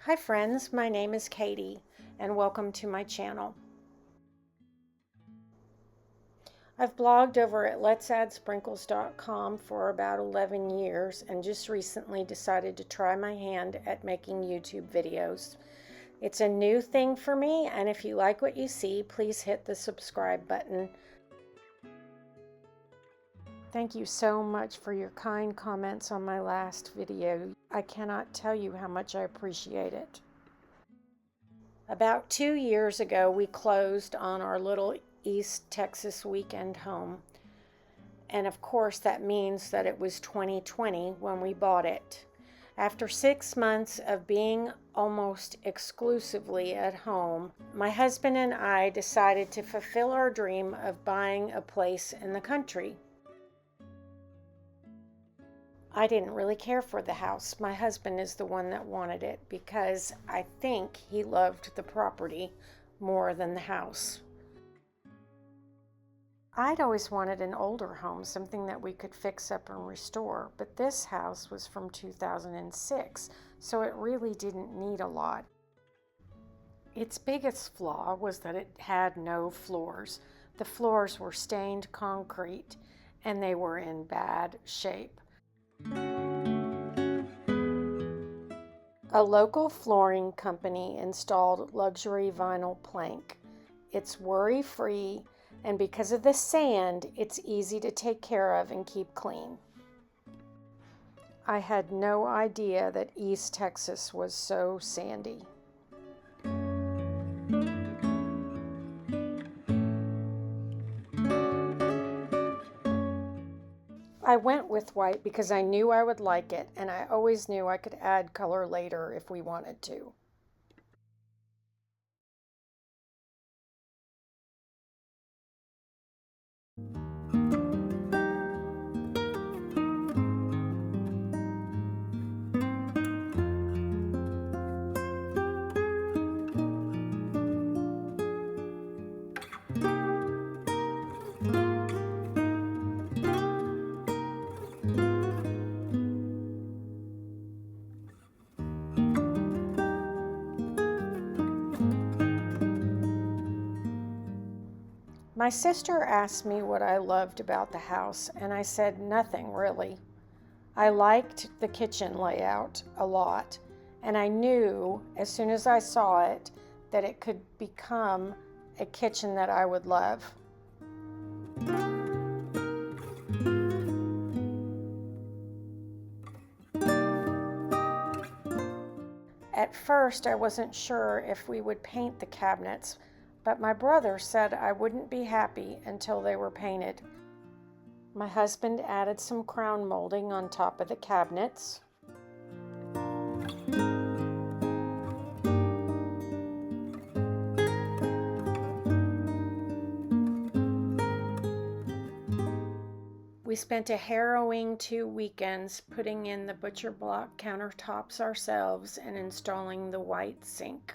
Hi friends, my name is Katie and welcome to my channel. I've blogged over at let'saddsprinkles.com for about 11 years and just recently decided to try my hand at making YouTube videos. It's a new thing for me, and if you like what you see, please hit the subscribe button. Thank you so much for your kind comments on my last video. I cannot tell you how much I appreciate it. About 2 years ago, we closed on our little East Texas weekend home. And of course, that means that it was 2020 when we bought it. After 6 months of being almost exclusively at home, my husband and I decided to fulfill our dream of buying a place in the country. I didn't really care for the house. My husband is the one that wanted it because I think he loved the property more than the house. I'd always wanted an older home, something that we could fix up and restore, but this house was from 2006, so it really didn't need a lot. Its biggest flaw was that it had no floors. The floors were stained concrete and they were in bad shape. A local flooring company installed luxury vinyl plank. It's worry-free, and because of the sand, it's easy to take care of and keep clean. I had no idea that East Texas was so sandy. I went with white because I knew I would like it, and I always knew I could add color later if we wanted to. My sister asked me what I loved about the house, and I said nothing really. I liked the kitchen layout a lot, and I knew as soon as I saw it that it could become a kitchen that I would love. At first, I wasn't sure if we would paint the cabinets, but my brother said I wouldn't be happy until they were painted. My husband added some crown molding on top of the cabinets. We spent a harrowing 2 weekends putting in the butcher block countertops ourselves and installing the white sink.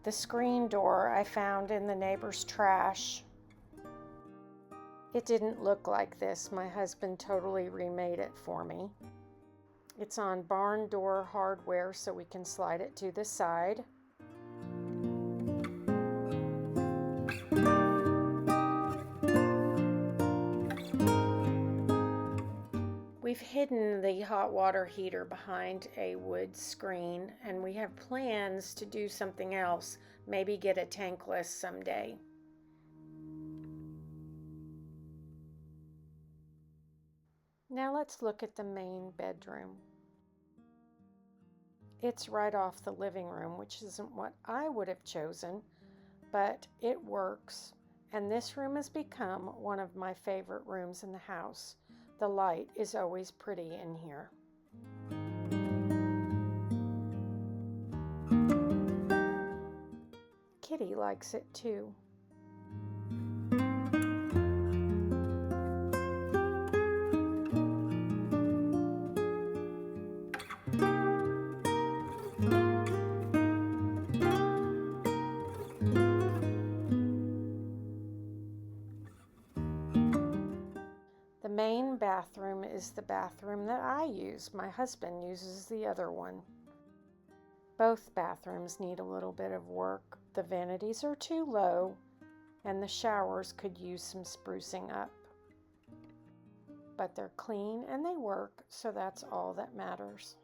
The screen door I found in the neighbor's trash. It didn't look like this. My husband totally remade it for me. It's on barn door hardware, so we can slide it to the side. We've hidden the hot water heater behind a wood screen, and we have plans to do something else, maybe get a tankless someday. Now let's look at the main bedroom. It's right off the living room, which isn't what I would have chosen, but it works, and this room has become one of my favorite rooms in the house. The light is always pretty in here. kitty likes it too. The main bathroom is the bathroom that I use. My husband uses the other one. Both bathrooms need a little bit of work. The vanities are too low, and the showers could use some sprucing up. But they're clean and they work, so that's all that matters.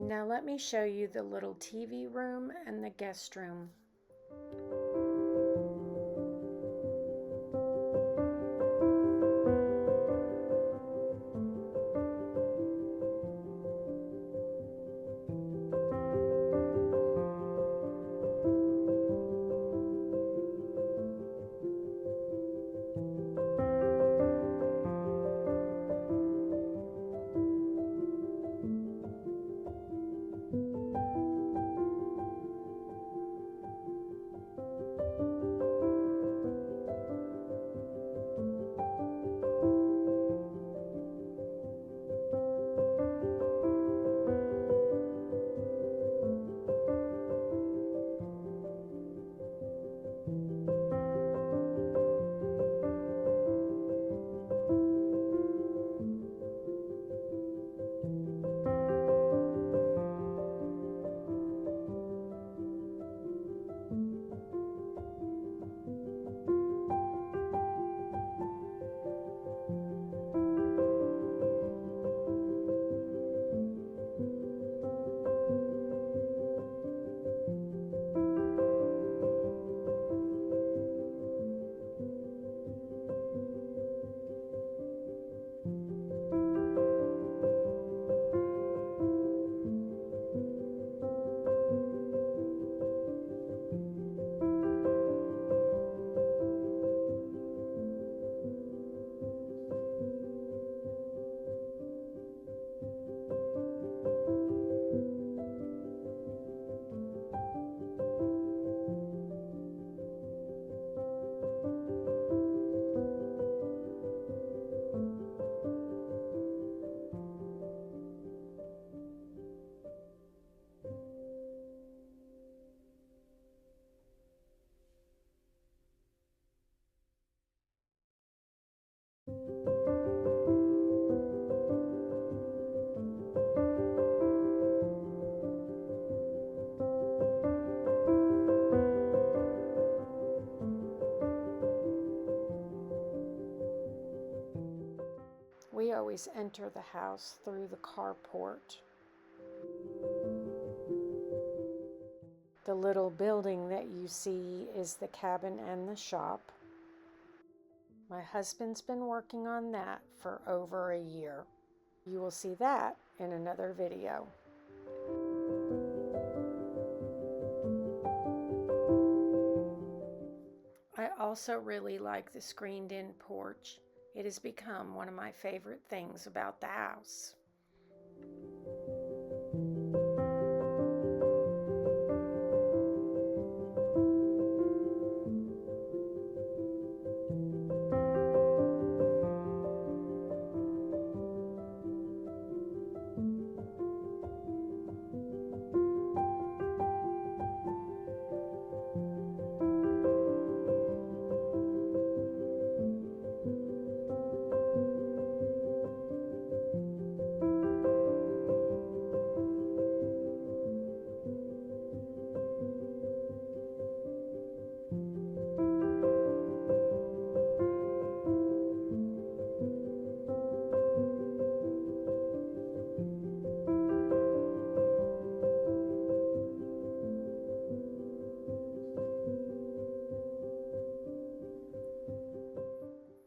Now let me show you the little TV room and the guest room. always enter the house through the carport. The little building that you see is the cabin and the shop. My husband's been working on that for over a year. You will see that in another video. I also really like the screened-in porch. It has become one of my favorite things about the house.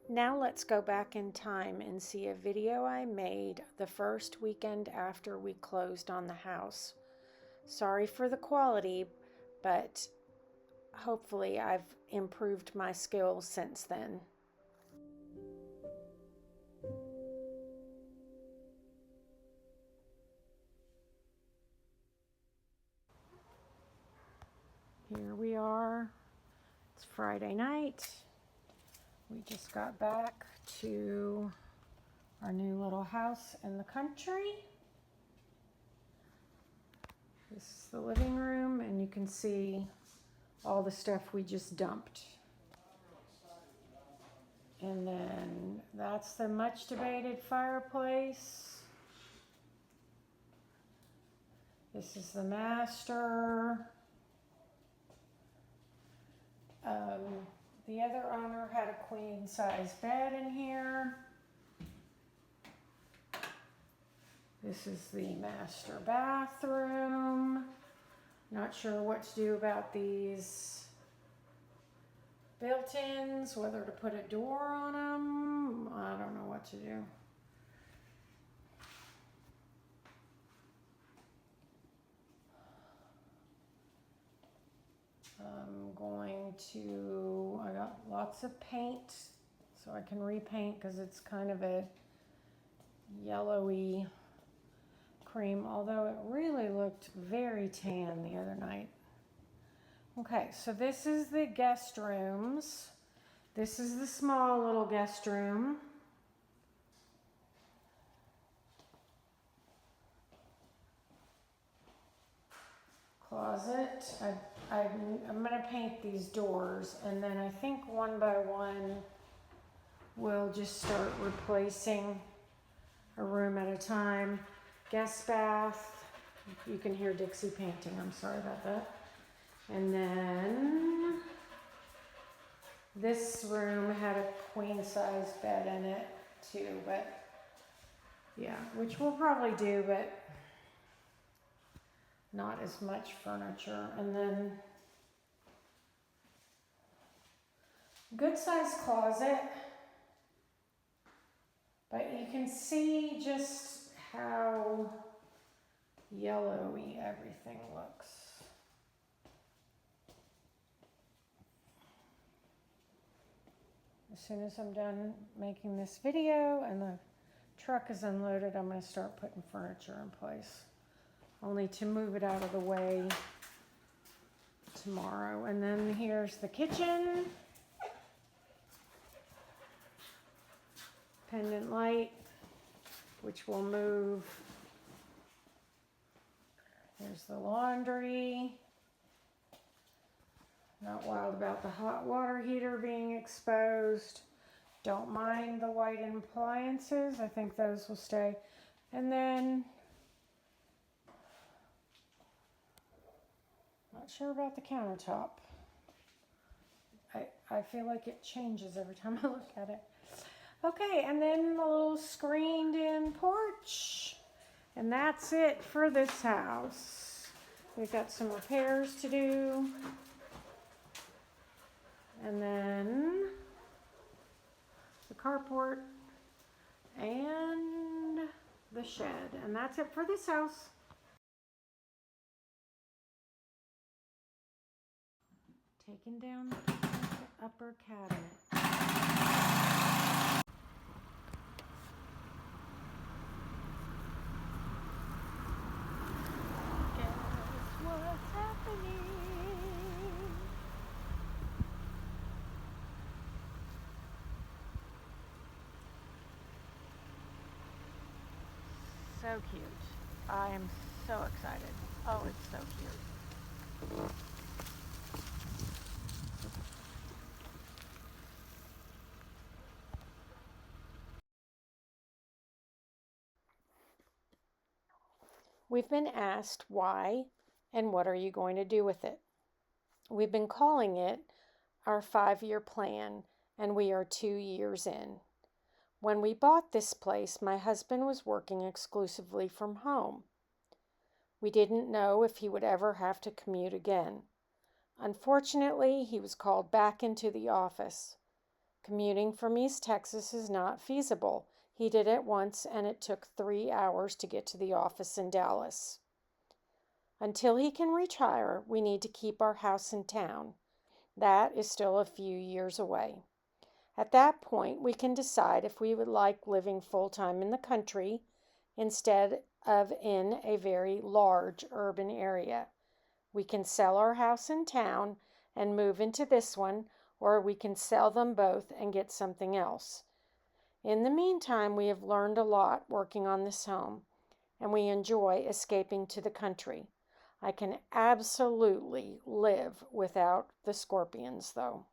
Now let's go back in time and see a video I made the first weekend after we closed on the house. Sorry for the quality, but hopefully I've improved my skills since then. Here we are. It's Friday night. We just got back to our new little house in the country. This is the living room, and you can see all the stuff we just dumped. And then that's the much debated fireplace. This is the master. The other owner had a queen size bed in here. This is the master bathroom. Not sure what to do about these built-ins, whether to put a door on them. I don't know what to do. I got lots of paint so I can repaint because it's kind of a yellowy cream, although it really looked very tan the other night. Okay, so this is the guest rooms. This is the small little guest room. Closet. I'm going to paint these doors, and then I think one by one we'll just start replacing a room at a time. Guest bath. You can hear Dixie painting. I'm sorry about that. And then this room had a queen size bed in it too, but yeah, which we'll probably do, but not as much furniture. And then good size closet, but you can see just how yellowy everything looks. As soon as I'm done making this video and the truck is unloaded, I'm going to start putting furniture in place. Only to move it out of the way tomorrow. And then here's the kitchen. Pendant light, which will move. There's the laundry. Not wild about the hot water heater being exposed. Don't mind the white appliances. I think those will stay. And then not sure about the countertop. I feel like it changes every time I look at it. Okay, and then the little screened in porch. And that's it for this house. We've got some repairs to do. And then the carport and the shed. And that's it for this house. Taking down the upper cabinet. Guess what's happening? So cute. I am so excited. Oh, it's so cute. We've been asked why and what are you going to do with it? We've been calling it our 5-year plan, and we are 2 years in. When we bought this place, my husband was working exclusively from home. We didn't know if he would ever have to commute again. Unfortunately, he was called back into the office. Commuting from East Texas is not feasible. He did it once, and it took 3 hours to get to the office in Dallas. Until he can retire, we need to keep our house in town. That is still a few years away. At that point, we can decide if we would like living full-time in the country instead of in a very large urban area. We can sell our house in town and move into this one, or we can sell them both and get something else. In the meantime, we have learned a lot working on this home, and we enjoy escaping to the country. I can absolutely live without the scorpions, though.